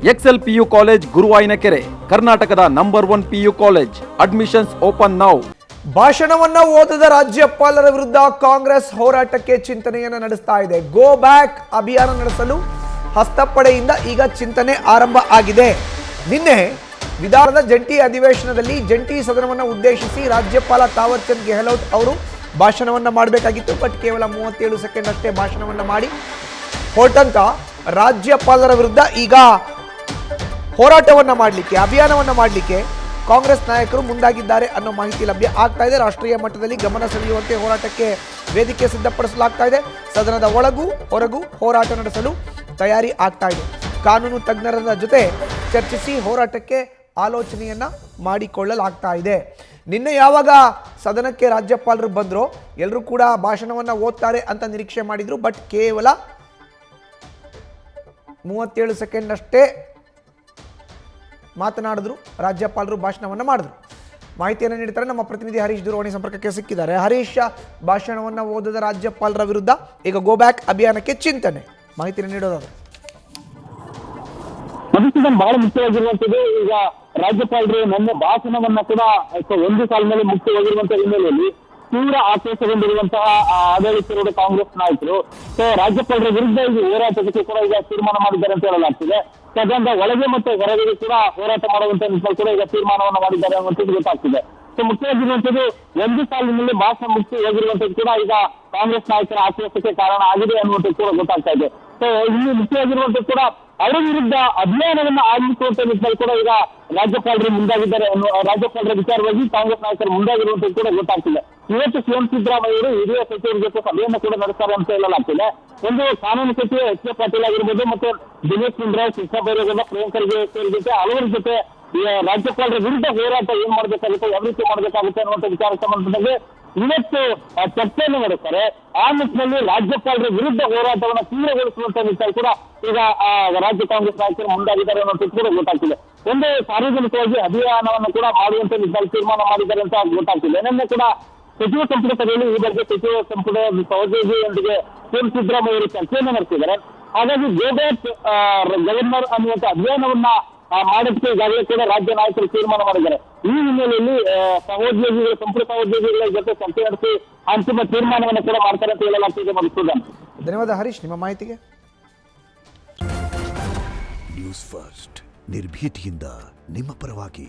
Excel PU college Guruvayanakere, ಕರ್ನಾಟಕದ number 1 PU college. Admissions open now. ಭಾಷಣವನ್ನ ಓದದ ರಾಜ್ಯಪಾಲರ ವಿರುದ್ಧ ಕಾಂಗ್ರೆಸ್ ಹೋರಾಟಕ್ಕೆ ಚಿಂತನೆಯನ್ನು ನಡೆಸ್ತಾ ಇದೆ. ಗೋ ಬ್ಯಾಕ್ ಅಭಿಯಾನ ನಡೆಸಲು ಹಸ್ತಪಡೆಯಿಂದ ಈಗ ಚಿಂತನೆ ಆರಂಭ ಆಗಿದೆ. ನಿನ್ನೆ ವಿಧಾನದ ಜಂಟಿ ಅಧಿವೇಶನದಲ್ಲಿ ಜಂಟಿ ಸದನವನ್ನು ಉದ್ದೇಶಿಸಿ ರಾಜ್ಯಪಾಲ ತಾವರ್ ಚಂದ್ ಗೆಹ್ಲೋಟ್ ಅವರು ಭಾಷಣವನ್ನ ಮಾಡಬೇಕಾಗಿತ್ತು. ಬಟ್ ಕೇವಲ 37 ಸೆಕೆಂಡ್ ಅಷ್ಟೇ ಭಾಷಣವನ್ನ ಮಾಡಿ ಹೊರಟಂತ ರಾಜ್ಯಪಾಲರ ವಿರುದ್ಧ ಈಗ ಹೋರಾಟವನ್ನ ಮಾಡಲಿಕ್ಕೆ, ಅಭಿಯಾನವನ್ನ ಮಾಡಲಿಕ್ಕೆ ಕಾಂಗ್ರೆಸ್ ನಾಯಕರು ಮುಂದಾಗಿದ್ದಾರೆ ಅನ್ನೋ ಮಾಹಿತಿ ಲಭ್ಯ ಆಗ್ತಾ ಇದೆ. ರಾಷ್ಟ್ರೀಯ ಮಟ್ಟದಲ್ಲಿ ಗಮನ ಸೆಳೆಯುವಂತೆ ಹೋರಾಟಕ್ಕೆ ವೇದಿಕೆ ಸಿದ್ಧಪಡಿಸಲಾಗ್ತಾ ಇದೆ. ಸದನದ ಒಳಗೂ ಹೊರಗೂ ಹೋರಾಟ ನಡೆಸಲು ತಯಾರಿ ಆಗ್ತಾ ಇದೆ. ಕಾನೂನು ತಜ್ಞರ ಜೊತೆ ಚರ್ಚಿಸಿ ಹೋರಾಟಕ್ಕೆ ಆಲೋಚನೆಯನ್ನ ಮಾಡಿಕೊಳ್ಳಲಾಗ್ತಾ ಇದೆ. ನಿನ್ನೆ ಯಾವಾಗ ಸದನಕ್ಕೆ ರಾಜ್ಯಪಾಲರು ಬಂದ್ರು, ಎಲ್ಲರೂ ಕೂಡ ಭಾಷಣವನ್ನ ಓದ್ತಾರೆ ಅಂತ ನಿರೀಕ್ಷೆ ಮಾಡಿದ್ರು. ಬಟ್ ಕೇವಲ 37 ಸೆಕೆಂಡ್ ಅಷ್ಟೇ ಮಾತನಾಡಿದ್ರು. ರಾಜ್ಯಪಾಲರು ಭಾಷಣವನ್ನು ಮಾಡಿದ್ರು. ಮಾಹಿತಿಯನ್ನು ನೀಡ್ತಾರೆ ನಮ್ಮ ಪ್ರತಿನಿಧಿ ಹರೀಶ್ ದೂರವಾಣಿ ಸಂಪರ್ಕಕ್ಕೆ ಸಿಕ್ಕಿದ್ದಾರೆ. ಹರೀಶ್, ಭಾಷಣವನ್ನು ಓದದ ರಾಜ್ಯಪಾಲರ ವಿರುದ್ಧ ಈಗ ಗೋ ಬ್ಯಾಕ್ ಅಭಿಯಾನಕ್ಕೆ ಚಿಂತನೆ, ಮಾಹಿತಿಯನ್ನು ನೀಡೋದಾದ್ರೆ. ಮಧುಸೂದನ್, ಬಹಳ ಮುಖ್ಯವಾಗಿರುವಂತದ್ದು ಈಗ ರಾಜ್ಯಪಾಲರು ನನ್ನ ಭಾಷಣವನ್ನ ಕೂಡ ಒಂದು ಸಾಲಿನಲ್ಲಿ ಮುಖ್ಯವಾಗಿರುವಂತಹ ಹಿನ್ನೆಲೆಯಲ್ಲಿ ತೀವ್ರ ಆಕ್ರೋಶಗೊಂಡಿರುವಂತಹ ಆಡಳಿತಾರೂಢ ಕಾಂಗ್ರೆಸ್ ನಾಯಕರು ರಾಜ್ಯಪಾಲರ ವಿರುದ್ಧ ಈಗ ಹೋರಾಟಕ್ಕೆ ಕೂಡ ಈಗ ತೀರ್ಮಾನ ಮಾಡಿದ್ದಾರೆ ಅಂತ ಹೇಳಲಾಗ್ತಿದೆ. ಸದನದ ಒಳಗೆ ಮತ್ತೆ ಹೊರಗೆ ಕೂಡ ಹೋರಾಟ ಮಾಡುವಂತ ನಿಟ್ಟಿನಲ್ಲಿ ಕೂಡ ಈಗ ತೀರ್ಮಾನವನ್ನು ಮಾಡಿದ್ದಾರೆ ಅನ್ನುವಂಥದ್ದು ಗೊತ್ತಾಗ್ತಿದೆ. ಮುಖ್ಯವಾಗಿರುವಂತದ್ದು ಒಂದು ಸಾಲಿನಲ್ಲಿ ಭಾಷಣ ಮುಖ್ಯವಾಗಿರುವಂತದ್ದು ಕೂಡ ಈಗ ಕಾಂಗ್ರೆಸ್ ನಾಯಕರ ಆಕ್ರೋಶಕ್ಕೆ ಕಾರಣ ಆಗಿದೆ ಅನ್ನುವಂಥದ್ದು ಕೂಡ ಗೊತ್ತಾಗ್ತಾ ಇದೆ. ಇಲ್ಲಿ ಮುಖ್ಯವಾಗಿರುವಂತದ್ದು ಕೂಡ ಅವರ ವಿರುದ್ಧ ಅಭಿಯಾನವನ್ನ ಆರಂಭಿಸುವಂತ ನಿಟ್ಟಿನಲ್ಲಿ ಕೂಡ ಈಗ ರಾಜ್ಯಪಾಲರು ಮುಂದಾಗಿದ್ದಾರೆ ರಾಜ್ಯಪಾಲರ ವಿಚಾರವಾಗಿ ಕಾಂಗ್ರೆಸ್ ನಾಯಕರು ಮುಂದಾಗಿರುವಂತದ್ದು ಕೂಡ ಗೊತ್ತಾಗ್ತಿದೆ. ಇವತ್ತು ಸಿಎಂ ಸಿದ್ದರಾಮಯ್ಯ ಅವರು ಹಿರಿಯ ಸಚಿವರ ಜೊತೆ ಸಭೆಯನ್ನು ಕೂಡ ನಡೆಸ್ತಾರೆ ಅಂತ ಹೇಳಲಾಗ್ತಿದೆ. ಒಂದು ಕಾನೂನು ಸಚಿವ ಎಚ್ ಕೆ ಪಾಟೀಲ್ ಆಗಿರ್ಬೋದು, ಮತ್ತೆ ದಿನೇಶ್ ಗುಂಡೂರಾವ್, ಕೃಷ್ಣ ಬೈರೇಗೌಡ, ಪ್ರಿಯಾಂಕ ಖರ್ಗೆ ಸೇರಿದಂತೆ ಹಲವರ ಜೊತೆ ರಾಜ್ಯಪಾಲರ ವಿರುದ್ಧ ಹೋರಾಟ ಏನ್ ಮಾಡ್ಬೇಕಾಗುತ್ತೆ, ಯಾವ ರೀತಿ ಮಾಡ್ಬೇಕಾಗುತ್ತೆ ಅನ್ನುವಂಥ ವಿಚಾರಕ್ಕೆ ಸಂಬಂಧಪಟ್ಟಂತೆ ಇವತ್ತು ಚರ್ಚೆಯನ್ನು ನಡೆಸ್ತಾರೆ. ಆ ನಿಟ್ಟಿನಲ್ಲಿ ರಾಜ್ಯಪಾಲರ ವಿರುದ್ಧ ಹೋರಾಟವನ್ನು ತೀವ್ರಗೊಳಿಸುವಂತ ನಿಟ್ಟಿನಲ್ಲಿ ಕೂಡ ಈಗ ರಾಜ್ಯ ಕಾಂಗ್ರೆಸ್ ನಾಯಕರು ಮುಂದಾಗಿದ್ದಾರೆ ಅನ್ನೋದು ಕೂಡ ಗೊತ್ತಾಗ್ತಿದೆ. ಒಂದು ಸಾರ್ವಜನಿಕವಾಗಿ ಅಭಿಯಾನವನ್ನು ಕೂಡ ಮಾಡುವಂತ ನಿಟ್ಟಿನಲ್ಲಿ ತೀರ್ಮಾನ ಮಾಡಿದ್ದಾರೆ ಅಂತ ಗೊತ್ತಾಗ್ತಿದೆ. ನಿನ್ನೆ ಕೂಡ ಸಚಿವ ಸಂಪುಟ ಸಭೆಯಲ್ಲಿ ಈ ಬಗ್ಗೆ ಸಚಿವ ಸಂಪುಟ ಸಹೋದ್ಯೋಗಿಯೊಂದಿಗೆ ಸಿಎಂ ಸಿದ್ದರಾಮಯ್ಯ ಅವರು ಚರ್ಚೆಯನ್ನು ನಡೆಸಿದ್ದಾರೆ. ಹಾಗಾಗಿ ಗೋ ಬ್ಯಾಕ್ ಗವರ್ನರ್ ಅನ್ನುವಂಥ ಅಭಿಯಾನವನ್ನ ಮಾಡೋದಕ್ಕೆ ಈಗಾಗಲೇ ಕೂಡ ರಾಜ್ಯ ನಾಯಕರು ತೀರ್ಮಾನ ಮಾಡಿದ್ದಾರೆ. ಈ ಹಿನ್ನೆಲೆಯಲ್ಲಿ ಸಹೋದ್ಯೋಗಿಗಳು, ಸಂಪುಟ ಸಹೋದ್ಯೋಗಿಗಳ ಜೊತೆ ಚರ್ಚೆ ನಡೆಸಿ ಅಂತಿಮ ತೀರ್ಮಾನವನ್ನು ಕೂಡ ಮಾಡ್ತಾರೆ ಅಂತ ಹೇಳಲಾಗ್ತಿದೆ. ಮಧುಸೂದನ್, ಧನ್ಯವಾದ ಹರೀಶ್ ನಿಮ್ಮ ಮಾಹಿತಿಗೆ. ನ್ಯೂಸ್ ಫಸ್ಟ್, ನಿರ್ಭೀತಿಯಿಂದ ನಿಮ್ಮ ಪರವಾಗಿ.